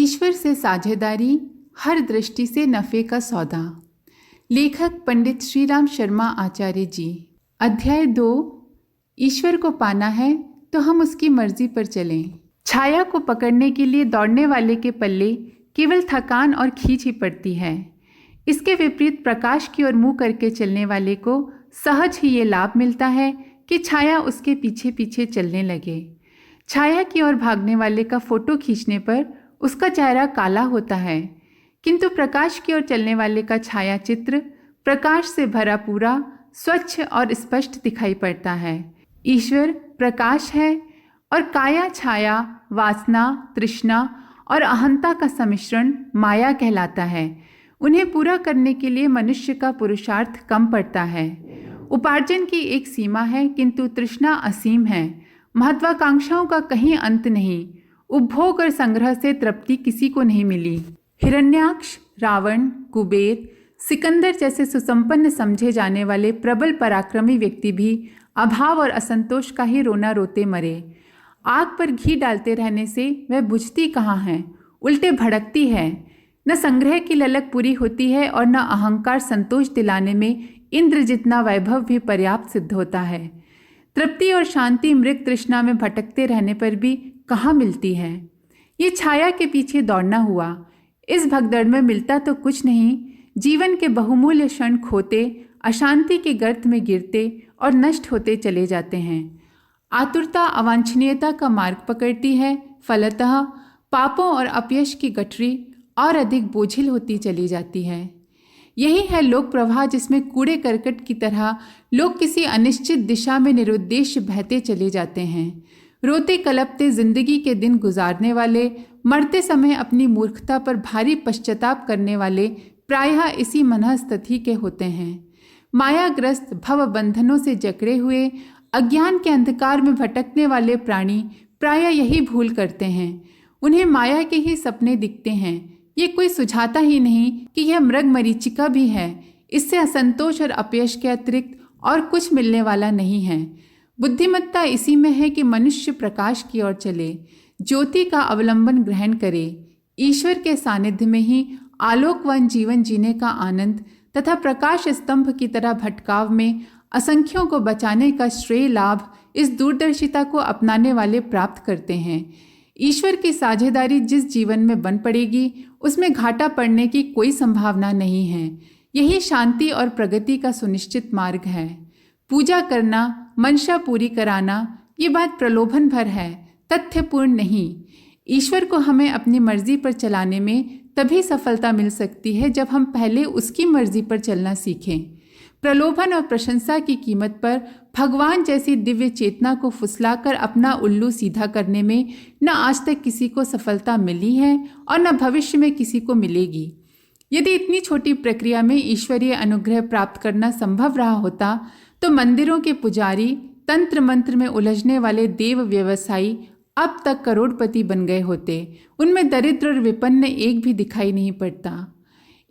ईश्वर से साझेदारी, हर दृष्टि से नफ़े का सौदा। लेखक पंडित श्रीराम शर्मा आचार्य जी। अध्याय 2। ईश्वर को पाना है तो हम उसकी मर्जी पर चलें। छाया को पकड़ने के लिए दौड़ने वाले के पल्ले केवल थकान और खींच ही पड़ती है। इसके विपरीत प्रकाश की ओर मुंह करके चलने वाले को सहज ही ये लाभ मिलता है कि छाया उसके पीछे पीछे चलने लगे। छाया की ओर भागने वाले का फोटो खींचने पर उसका चेहरा काला होता है, किंतु प्रकाश की ओर चलने वाले का छाया चित्र प्रकाश से भरा पूरा, स्वच्छ और स्पष्ट दिखाई पड़ता है। ईश्वर प्रकाश है और काया छाया, वासना, तृष्णा और अहंता का सम्मिश्रण माया कहलाता है। उन्हें पूरा करने के लिए मनुष्य का पुरुषार्थ कम पड़ता है। उपार्जन की एक सीमा है, किंतु तृष्णा असीम है। महत्वाकांक्षाओं का कहीं अंत नहीं। उपभोग और संग्रह से तृप्ति किसी को नहीं मिली। हिरण्याक्ष, रावण, कुबेर, सिकंदर जैसे सुसंपन्न समझे जाने वाले प्रबल पराक्रमी व्यक्ति भी अभाव और असंतोष का ही रोना रोते मरे। आग पर घी डालते रहने से वह बुझती कहाँ है, उल्टे भड़कती है। न संग्रह की ललक पूरी होती है और न अहंकार संतोष दिलाने में इंद्र जितना वैभव भी पर्याप्त सिद्ध होता है। तृप्ति और शांति मृग तृष्णा में भटकते रहने पर भी कहाँ मिलती है। ये छाया के पीछे दौड़ना हुआ। इस भगदड़ में मिलता तो कुछ नहीं। जीवन के बहुमूल्य क्षण खोते, अशांति के गर्त में गिरते और नष्ट होते चले जाते हैं। आतुरता अवांछनीयता का मार्ग पकड़ती है। फलतः पापों और अपयश की गठरी और अधिक बोझिल होती चली जाती है। यही है लोक प्रवाह, जिसमें कूड़े करकट की तरह लोग किसी अनिश्चित दिशा में निरुद्देश्य बहते चले जाते हैं। रोते कलपते जिंदगी के दिन गुजारने वाले, मरते समय अपनी मूर्खता पर भारी पश्चाताप करने वाले प्रायः इसी मनःस्थिति के होते हैं। मायाग्रस्त, भव बंधनों से जकड़े हुए, अज्ञान के अंधकार में भटकने वाले प्राणी प्रायः यही भूल करते हैं। उन्हें माया के ही सपने दिखते हैं। ये कोई सुझाता ही नहीं कि यह मृग मरीचिका भी है। इससे असंतोष और अपयश के अतिरिक्त और कुछ मिलने वाला नहीं है। बुद्धिमत्ता इसी में है कि मनुष्य प्रकाश की ओर चले, ज्योति का अवलंबन ग्रहण करे। ईश्वर के सानिध्य में ही आलोकवान जीवन जीने का आनंद तथा प्रकाश स्तंभ की तरह भटकाव में असंख्यों को बचाने का श्रेय लाभ इस दूरदर्शिता को अपनाने वाले प्राप्त करते हैं। ईश्वर की साझेदारी जिस जीवन में बन पड़ेगी, उसमें घाटा पड़ने की कोई संभावना नहीं है। यही शांति और प्रगति का सुनिश्चित मार्ग है। पूजा करना, मंशा पूरी कराना, ये बात प्रलोभन भर है, तथ्यपूर्ण नहीं। ईश्वर को हमें अपनी मर्जी पर चलाने में तभी सफलता मिल सकती है जब हम पहले उसकी मर्जी पर चलना सीखें। प्रलोभन और प्रशंसा की कीमत पर भगवान जैसी दिव्य चेतना को फुसलाकर अपना उल्लू सीधा करने में न आज तक किसी को सफलता मिली है और न भविष्य में किसी को मिलेगी। यदि इतनी छोटी प्रक्रिया में ईश्वरीय अनुग्रह प्राप्त करना संभव रहा होता तो मंदिरों के पुजारी, तंत्र मंत्र में उलझने वाले देव व्यवसायी अब तक करोड़पति बन गए होते। उनमें दरिद्र और विपन्न एक भी दिखाई नहीं पड़ता।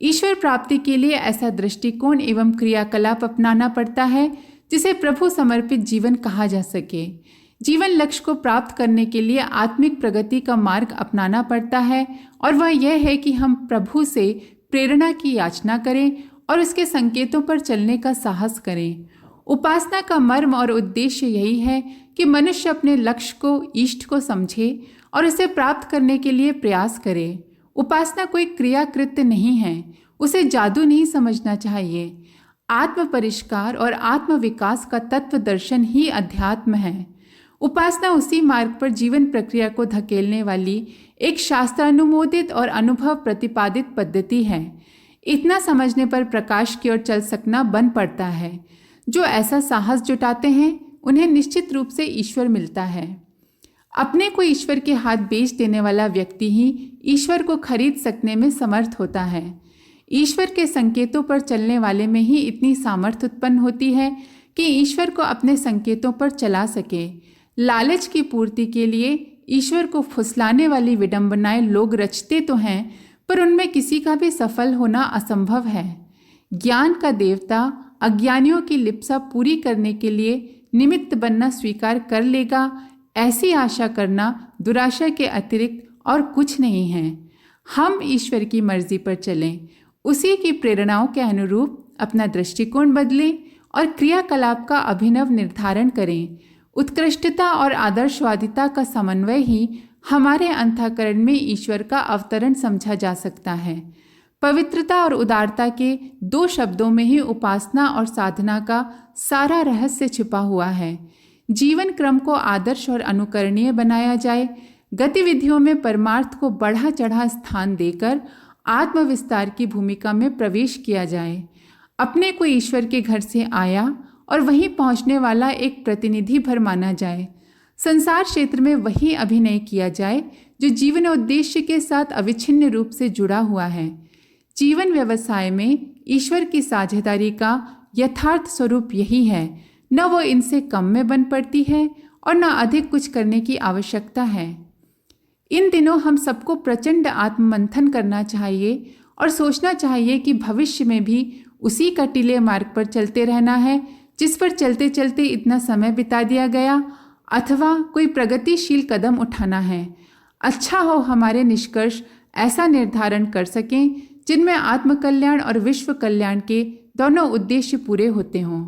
ईश्वर प्राप्ति के लिए ऐसा दृष्टिकोण एवं क्रियाकलाप अपनाना पड़ता है जिसे प्रभु समर्पित जीवन कहा जा सके। जीवन लक्ष्य को प्राप्त करने के लिए आत्मिक प्रगति का मार्ग अपनाना पड़ता है, और वह यह है कि हम प्रभु से प्रेरणा की याचना करें और उसके संकेतों पर चलने का साहस करें। उपासना का मर्म और उद्देश्य यही है कि मनुष्य अपने लक्ष्य को, इष्ट को समझे और उसे प्राप्त करने के लिए प्रयास करे। उपासना कोई क्रिया कृत्य नहीं है, उसे जादू नहीं समझना चाहिए। आत्म परिष्कार और आत्म विकास का तत्व दर्शन ही अध्यात्म है। उपासना उसी मार्ग पर जीवन प्रक्रिया को धकेलने वाली एक शास्त्रानुमोदित और अनुभव प्रतिपादित पद्धति है। इतना समझने पर प्रकाश की ओर चल सकना बन पड़ता है। जो ऐसा साहस जुटाते हैं उन्हें निश्चित रूप से ईश्वर मिलता है। अपने को ईश्वर के हाथ बेच देने वाला व्यक्ति ही ईश्वर को खरीद सकने में समर्थ होता है। ईश्वर के संकेतों पर चलने वाले में ही इतनी सामर्थ्य उत्पन्न होती है कि ईश्वर को अपने संकेतों पर चला सके। लालच की पूर्ति के लिए ईश्वर को फुसलाने वाली विडंबनाएं लोग रचते तो हैं, पर उनमें किसी का भी सफल होना असंभव है। ज्ञान का देवता अज्ञानियों की लिप्सा पूरी करने के लिए निमित्त बनना स्वीकार कर लेगा, ऐसी आशा करना दुराशा के अतिरिक्त और कुछ नहीं है। हम ईश्वर की मर्जी पर चलें, उसी की प्रेरणाओं के अनुरूप अपना दृष्टिकोण बदलें और क्रियाकलाप का अभिनव निर्धारण करें। उत्कृष्टता और आदर्शवादिता का समन्वय ही हमारे अंतःकरण में ईश्वर का अवतरण समझा जा सकता है। पवित्रता और उदारता के दो शब्दों में ही उपासना और साधना का सारा रहस्य छिपा हुआ है। जीवन क्रम को आदर्श और अनुकरणीय बनाया जाए, गतिविधियों में परमार्थ को बढ़ा चढ़ा स्थान देकर आत्मविस्तार की भूमिका में प्रवेश किया जाए। अपने को ईश्वर के घर से आया और वहीं पहुंचने वाला एक प्रतिनिधि भर माना जाए। संसार क्षेत्र में वही अभिनय किया जाए जो जीवन उद्देश्य के साथ अविच्छिन्न रूप से जुड़ा हुआ है। जीवन व्यवसाय में ईश्वर की साझेदारी का यथार्थ स्वरूप यही है। न वो इनसे कम में बन पड़ती है और न अधिक कुछ करने की आवश्यकता है। इन दिनों हम सबको प्रचंड आत्ममंथन करना चाहिए और सोचना चाहिए कि भविष्य में भी उसी कटीले मार्ग पर चलते रहना है जिस पर चलते चलते इतना समय बिता दिया गया, अथवा कोई प्रगतिशील कदम उठाना है। अच्छा हो हमारे निष्कर्ष ऐसा निर्धारण कर सकें जिनमें आत्मकल्याण और विश्व कल्याण के दोनों उद्देश्य पूरे होते हों।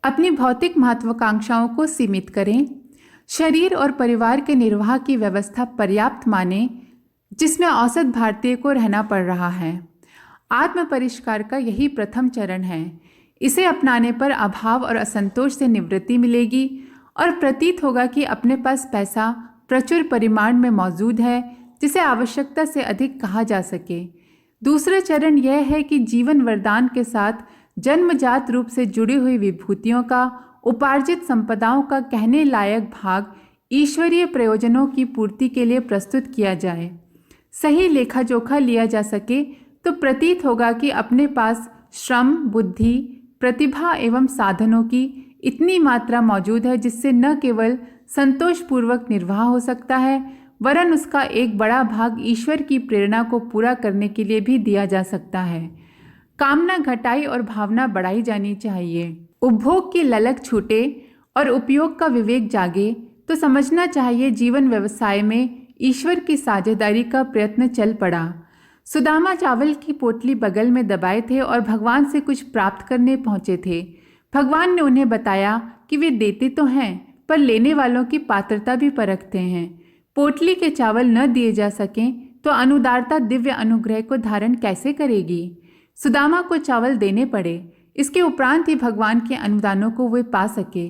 अपनी भौतिक महत्वाकांक्षाओं को सीमित करें। शरीर और परिवार के निर्वाह की व्यवस्था पर्याप्त माने, जिसमें औसत भारतीय को रहना पड़ रहा है। आत्म परिष्कार का यही प्रथम चरण है। इसे अपनाने पर अभाव और असंतोष से निवृत्ति मिलेगी और प्रतीत होगा कि अपने पास पैसा प्रचुर परिमाण में मौजूद है, जिसे आवश्यकता से अधिक कहा जा सके। दूसरा चरण यह है कि जीवन वरदान के साथ जन्मजात रूप से जुड़ी हुई विभूतियों का, उपार्जित संपदाओं का कहने लायक भाग ईश्वरीय प्रयोजनों की पूर्ति के लिए प्रस्तुत किया जाए। सही लेखा जोखा लिया जा सके तो प्रतीत होगा कि अपने पास श्रम, बुद्धि, प्रतिभा एवं साधनों की इतनी मात्रा मौजूद है जिससे न केवल संतोषपूर्वक निर्वाह हो सकता है, वरन उसका एक बड़ा भाग ईश्वर की प्रेरणा को पूरा करने के लिए भी दिया जा सकता है। कामना घटाई और भावना बढ़ाई जानी चाहिए। उपभोग की ललक छूटे और उपयोग का विवेक जागे तो समझना चाहिए जीवन व्यवसाय में ईश्वर की साझेदारी का प्रयत्न चल पड़ा। सुदामा चावल की पोटली बगल में दबाए थे और भगवान से कुछ प्राप्त करने पहुंचे थे। भगवान ने उन्हें बताया कि वे देते तो हैं पर लेने वालों की पात्रता भी परखते हैं। पोटली के चावल न दिए जा सकें तो अनुदारता दिव्य अनुग्रह को धारण कैसे करेगी। सुदामा को चावल देने पड़े, इसके उपरांत ही भगवान के अनुदानों को वे पा सके।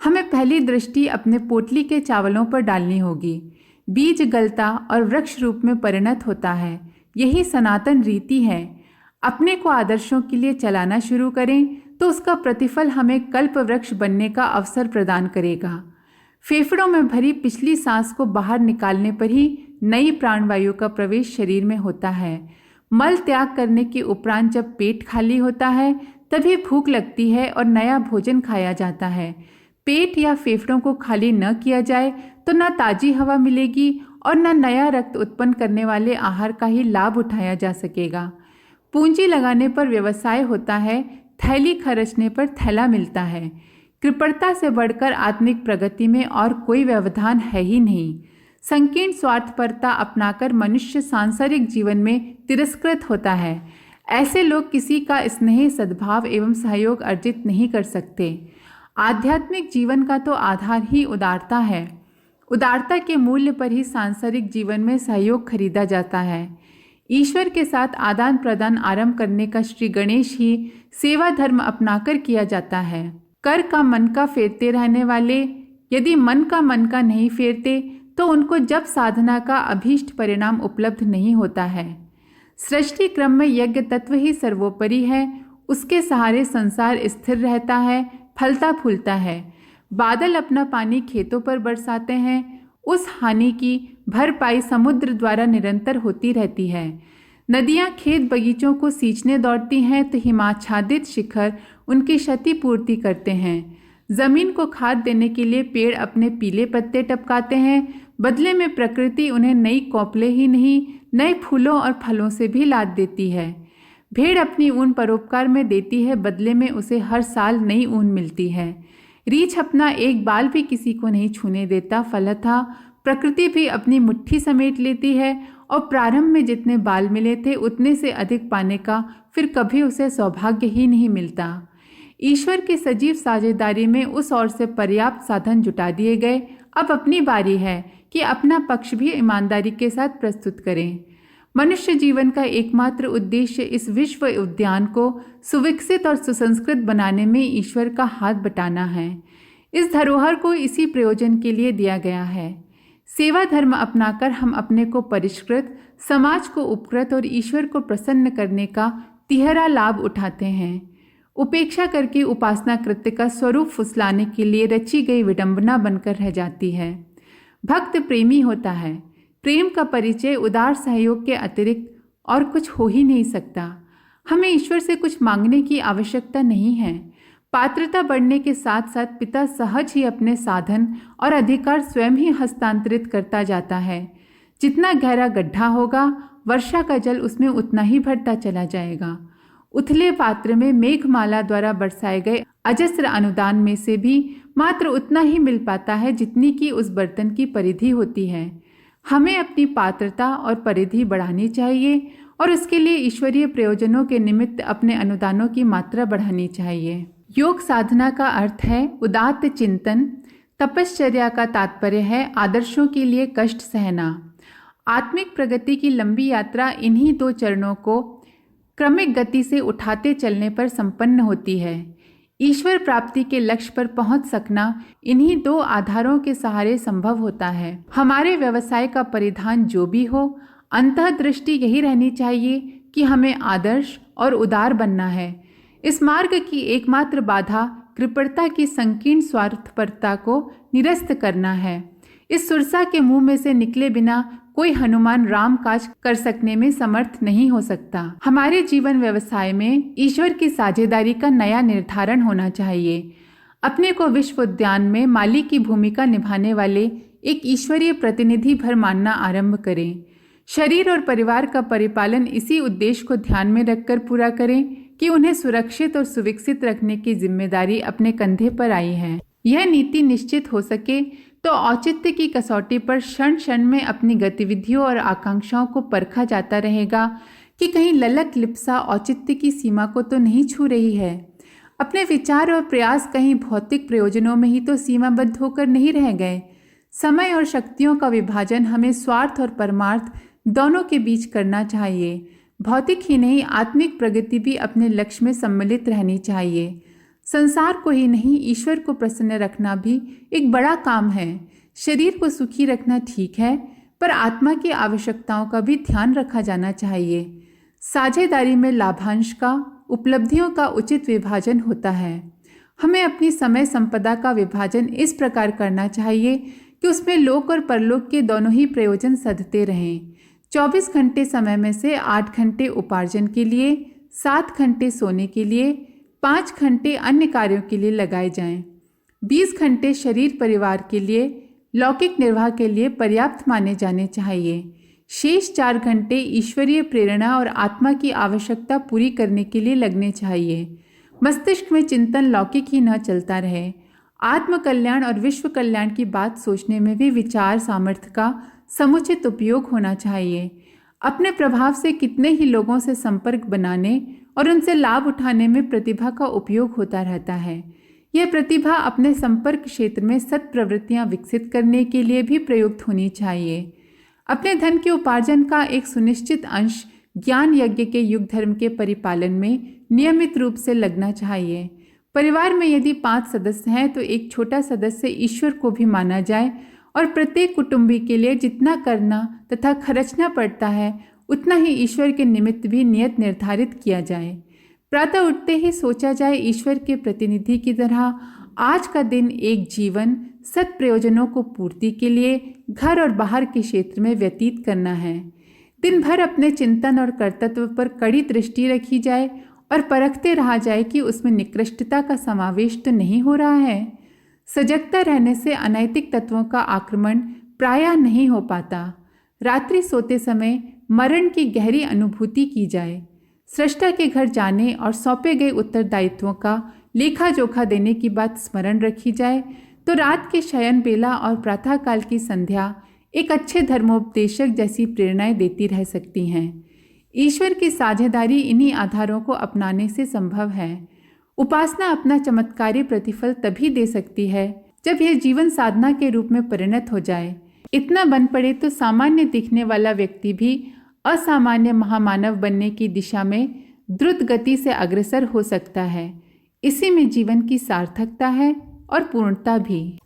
हमें पहली दृष्टि अपने पोटली के चावलों पर डालनी होगी। बीज गलता और वृक्ष रूप में परिणत होता है, यही सनातन रीति है। अपने को आदर्शों के लिए चलाना शुरू करें तो उसका प्रतिफल हमें कल्प वृक्ष बनने का अवसर प्रदान करेगा। फेफड़ों में भरी पिछली सांस को बाहर निकालने पर ही नई प्राणवायु का प्रवेश शरीर में होता है। मल त्याग करने के उपरांत जब पेट खाली होता है तभी भूख लगती है और नया भोजन खाया जाता है। पेट या फेफड़ों को खाली न किया जाए तो न ताजी हवा मिलेगी और न नया रक्त उत्पन्न करने वाले आहार का ही लाभ उठाया जा सकेगा। पूंजी लगाने पर व्यवसाय होता है, थैली खर्चने पर थैला मिलता है। कृपणता से बढ़कर आत्मिक प्रगति में और कोई व्यवधान है ही नहीं। संकीर्ण स्वार्थपरता अपनाकर मनुष्य सांसारिक जीवन में तिरस्कृत होता है। ऐसे लोग किसी का स्नेह, सद्भाव एवं सहयोग अर्जित नहीं कर सकते। आध्यात्मिक जीवन का तो आधार ही उदारता है। उदारता के मूल्य पर ही सांसारिक जीवन में सहयोग खरीदा जाता है। ईश्वर के साथ आदान प्रदान आरंभ करने का श्री गणेश ही सेवा धर्म अपनाकर किया जाता है। कर का मन का फेरते रहने वाले यदि मन का नहीं फेरते तो उनको जब साधना का अभीष्ट परिणाम उपलब्ध नहीं होता है। सृष्टि क्रम में यज्ञ तत्व ही सर्वोपरि है। उसके सहारे संसार स्थिर रहता है, फलता फूलता है। बादल अपना पानी खेतों पर बरसाते हैं, उस हानि की भरपाई समुद्र द्वारा निरंतर होती रहती है। नदियां खेत बगीचों को सींचने दौड़ती हैं तो हिमाच्छादित शिखर उनकी क्षति पूर्ति करते हैं। जमीन को खाद देने के लिए पेड़ अपने पीले पत्ते टपकाते हैं, बदले में प्रकृति उन्हें नई कोपले ही नहीं नए फूलों और फलों से भी लाद देती है। भेड़ अपनी ऊन परोपकार में देती है, बदले में उसे हर साल नई ऊन मिलती है। रीछ अपना एक बाल भी किसी को नहीं छूने देता, फलतः प्रकृति भी अपनी मुट्ठी समेट लेती है और प्रारंभ में जितने बाल मिले थे उतने से अधिक पाने का फिर कभी उसे सौभाग्य ही नहीं मिलता। ईश्वर की सजीव साझेदारी में उस ओर से पर्याप्त साधन जुटा दिए गए। अब अपनी बारी है कि अपना पक्ष भी ईमानदारी के साथ प्रस्तुत करें। मनुष्य जीवन का एकमात्र उद्देश्य इस विश्व उद्यान को सुविकसित और सुसंस्कृत बनाने में ईश्वर का हाथ बटाना है। इस धरोहर को इसी प्रयोजन के लिए दिया गया है। सेवा धर्म अपनाकर हम अपने को परिष्कृत, समाज को उपकृत और ईश्वर को प्रसन्न करने का तिहरा लाभ उठाते हैं। उपेक्षा करके उपासना कृत्य का स्वरूप फुसलाने के लिए रची गई विडंबना बनकर रह जाती है। भक्त प्रेमी होता है। प्रेम का परिचय उदार सहयोग के अतिरिक्त और कुछ हो ही नहीं सकता। हमें ईश्वर से कुछ मांगने की आवश्यकता नहीं है। पात्रता बढ़ने के साथ साथ पिता सहज ही अपने साधन और अधिकार स्वयं ही हस्तांतरित करता जाता है। जितना गहरा गड्ढा होगा, वर्षा का जल उसमें उतना ही भरता चला जाएगा। उथले पात्र में मेघमाला द्वारा बरसाए गए अजस्र अनुदान में से भी मात्र उतना ही मिल पाता है जितनी की उस बर्तन की परिधि होती है। हमें अपनी पात्रता और परिधि बढ़ानी चाहिए और उसके लिए ईश्वरीय प्रयोजनों के निमित्त अपने अनुदानों की मात्रा बढ़ानी चाहिए। योग साधना का अर्थ है उदात्त चिंतन। तपश्चर्या का तात्पर्य है आदर्शों के लिए कष्ट सहना। आत्मिक प्रगति की लंबी यात्रा इन्हीं दो चरणों को क्रमिक गति से उठाते चलने पर संपन्न होती है। ईश्वर प्राप्ति के लक्ष्य पर पहुंच सकना इन्हीं दो आधारों के सहारे संभव होता है। हमारे व्यवसाय का परिधान जो भी हो, अंतःदृष्टि यही रहनी चाहिए कि हमें आदर्श और उदार बनना है। इस मार्ग की एकमात्र बाधा कृपणता की संकीर्ण स्वार्थपरता को निरस्त करना है। इस सुरसा के मुंह में से निकले बिना कोई हनुमान राम काज कर सकने में समर्थ नहीं हो सकता। हमारे जीवन व्यवसाय में ईश्वर की साझेदारी का नया निर्धारण होना चाहिए। अपने को विश्व उद्यान में माली की भूमिका निभाने वाले एक ईश्वरीय प्रतिनिधि भर मानना आरंभ करें। शरीर और परिवार का परिपालन इसी उद्देश्य को ध्यान में रखकर पूरा करें कि उन्हें सुरक्षित और सुविकसित रखने की जिम्मेदारी अपने कंधे पर आई है। यह नीति निश्चित हो सके तो औचित्य की कसौटी पर क्षण क्षण में अपनी गतिविधियों और आकांक्षाओं को परखा जाता रहेगा कि कहीं ललक लिप्सा औचित्य की सीमा को तो नहीं छू रही है। अपने विचार और प्रयास कहीं भौतिक प्रयोजनों में ही तो सीमाबद्ध होकर नहीं रह गए। समय और शक्तियों का विभाजन हमें स्वार्थ और परमार्थ दोनों के बीच करना चाहिए। भौतिक ही नहीं, आत्मिक प्रगति भी अपने लक्ष्य में सम्मिलित रहनी चाहिए। संसार को ही नहीं, ईश्वर को प्रसन्न रखना भी एक बड़ा काम है। शरीर को सुखी रखना ठीक है, पर आत्मा की आवश्यकताओं का भी ध्यान रखा जाना चाहिए। साझेदारी में लाभांश का, उपलब्धियों का उचित विभाजन होता है। हमें अपनी समय संपदा का विभाजन इस प्रकार करना चाहिए कि उसमें लोक और परलोक के दोनों ही प्रयोजन सधते रहें। 24 घंटे समय में से 8 घंटे उपार्जन के लिए, 7 घंटे सोने के लिए, 5 घंटे अन्य कार्यों के लिए लगाए जाएं। 20 घंटे शरीर परिवार के लिए, लौकिक निर्वाह के लिए पर्याप्त माने जाने चाहिए। शेष 4 घंटे ईश्वरीय प्रेरणा और आत्मा की आवश्यकता पूरी करने के लिए लगने चाहिए। मस्तिष्क में चिंतन लौकिक ही न चलता रहे। आत्म कल्याण और विश्व कल्याण की बात सोचने में भी विचार सामर्थ्य का समुचित उपयोग होना चाहिए। अपने प्रभाव से कितने ही लोगों से संपर्क बनाने और उनसे लाभ उठाने में प्रतिभा का उपयोग होता रहता है। यह प्रतिभा अपने संपर्क क्षेत्र में सत्प्रवृत्तियां विकसित करने के लिए भी प्रयुक्त होनी चाहिए। अपने धन के उपार्जन का एक सुनिश्चित अंश ज्ञान यज्ञ के युग धर्म के परिपालन में नियमित रूप से लगना चाहिए। परिवार में यदि 5 सदस्य हैं तो एक छोटा सदस्य ईश्वर को भी माना जाए और प्रत्येक कुटुंबी के लिए जितना करना तथा खर्चना पड़ता है उतना ही ईश्वर के निमित्त भी नियत निर्धारित किया जाए। प्रातः उठते ही सोचा जाए ईश्वर के प्रतिनिधि की तरह आज का दिन एक जीवन सत प्रयोजनों को पूर्ति के लिए घर और बाहर के क्षेत्र में व्यतीत करना है। दिन भर अपने चिंतन और कर्तव्य पर कड़ी दृष्टि रखी जाए और परखते रहा जाए कि उसमें निकृष्टता का समावेश तो नहीं हो रहा है। सजगता रहने से अनैतिक तत्वों का आक्रमण प्रायः नहीं हो पाता। रात्रि सोते समय मरण की गहरी अनुभूति की जाए। सृष्टा के घर जाने और सौंपे गए उत्तरदायित्वों का लेखा जोखा देने की बात स्मरण रखी जाए तो रात के शयन बेला और प्रातःकाल की संध्या एक अच्छे धर्मोपदेशक जैसी प्रेरणाएं देती रह सकती हैं। ईश्वर की साझेदारी इन्हीं आधारों को अपनाने से संभव है। उपासना अपना चमत्कारी प्रतिफल तभी दे सकती है जब यह जीवन साधना के रूप में परिणत हो जाए। इतना बन पड़े तो सामान्य दिखने वाला व्यक्ति भी असामान्य महामानव बनने की दिशा में द्रुत गति से अग्रसर हो सकता है। इसी में जीवन की सार्थकता है और पूर्णता भी।